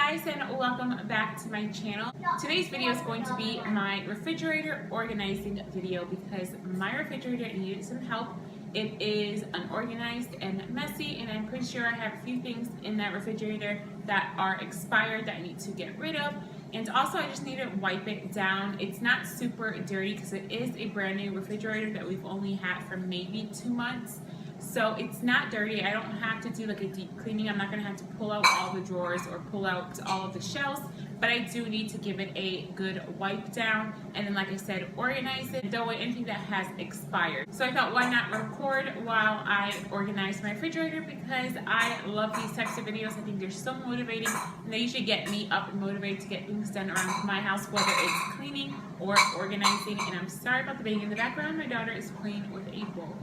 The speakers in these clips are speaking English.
guys, and welcome back to my channel. Today's video is going to be my refrigerator organizing video because my refrigerator needed some help. It is unorganized and messy, and I'm pretty sure I have a few things in that refrigerator that are expired that I need to get rid of. And also I just need to wipe it down. It's not super dirty because it is a brand new refrigerator that we've only had for maybe 2 months. So it's not dirty. I don't have to do like a deep cleaning. I'm not going to have to pull out all the drawers or pull out all of the shelves, but I do need to give it a good wipe down and then, like I said, organize it, throw away anything that has expired. So I thought, why not record while I organize my refrigerator, because I love these types of videos. I think they're so motivating, and they usually get me up and motivated to get things done around my house, whether it's cleaning or organizing. And I'm sorry about the baby in the background. My daughter is playing with a bowl.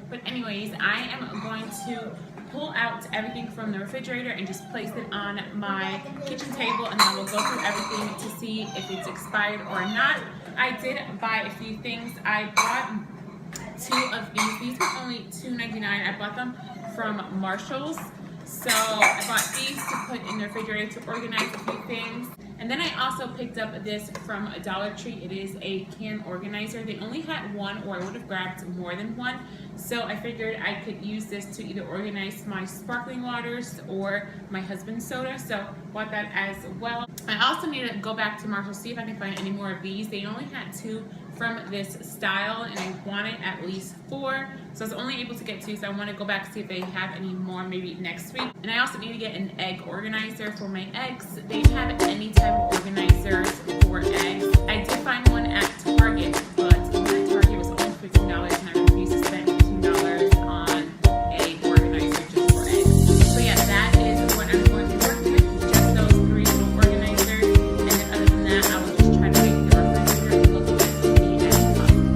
But anyways, I am going to pull out everything from the refrigerator and just place it on my kitchen table, and then we'll go through everything to see if it's expired or not. I did buy a few things. I bought 2 of these. These were only $2.99. I bought them from Marshall's. So I bought these to put in the refrigerator to organize a few things. And then I also picked up this from Dollar Tree. It is a can organizer. They only had one, or I would have grabbed more than one. So I figured I could use this to either organize my sparkling waters or my husband's soda. So bought that as well. I also need to go back to Marshall, see if I can find any more of these. They only had 2 from this style, and I wanted at least 4. So I was only able to get 2, so I want to go back and see if they have any more maybe next week. And I also need to get an egg organizer for my eggs. They didn't have any type of organizers for eggs. I did find one at Target, but at Target was only $15, and I refused to spend $15 on a organizer just for eggs. So yeah, that is what I'm going to be working with, just those 3 little organizers. And then other than that, I will just try to make the refrigerator look as clean as possible.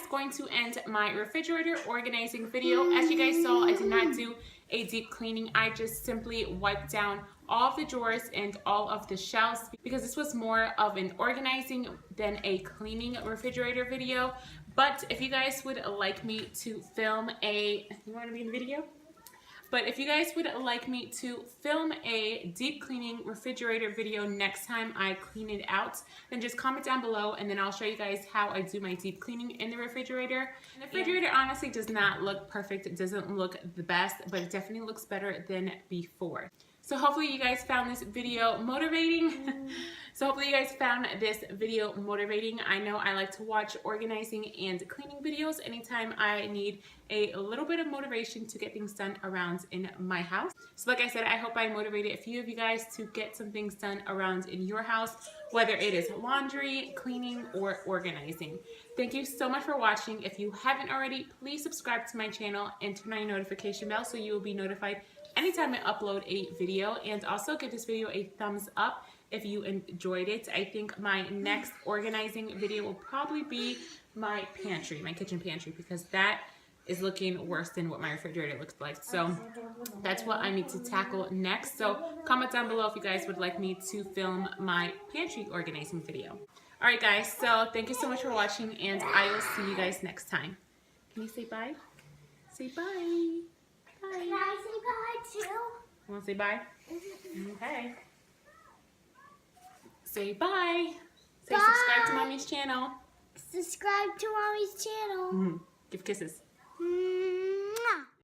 going to end my refrigerator organizing video. As you guys saw, I did not do a deep cleaning. I just simply wiped down all of the drawers and all of the shelves because this was more of an organizing than a cleaning refrigerator video. But if you guys would like me to film you want to be in the video? But if you guys would like me to film a deep cleaning refrigerator video next time I clean it out, then just comment down below and then I'll show you guys how I do my deep cleaning in the refrigerator. And the refrigerator honestly does not look perfect. It doesn't look the best, but it definitely looks better than before. So hopefully you guys found this video motivating. I know I like to watch organizing and cleaning videos anytime I need a little bit of motivation to get things done around in my house. So like I said, I hope I motivated a few of you guys to get some things done around in your house, whether it is laundry, cleaning, or organizing. Thank you so much for watching. If you haven't already, please subscribe to my channel and turn on your notification bell so you will be notified anytime I upload a video. And also give this video a thumbs up if you enjoyed it. I think my next organizing video will probably be my pantry, my kitchen pantry, because that is looking worse than what my refrigerator looks like. So that's what I need to tackle next. So comment down below if you guys would like me to film my pantry organizing video. Alright guys, so thank you so much for watching and I will see you guys next time. Can you say bye? Say bye. Bye. Can I say bye too? You want to say bye? Okay. Say bye. Say Bye. subscribe to Mommy's channel. Subscribe to Mommy's channel. Give kisses.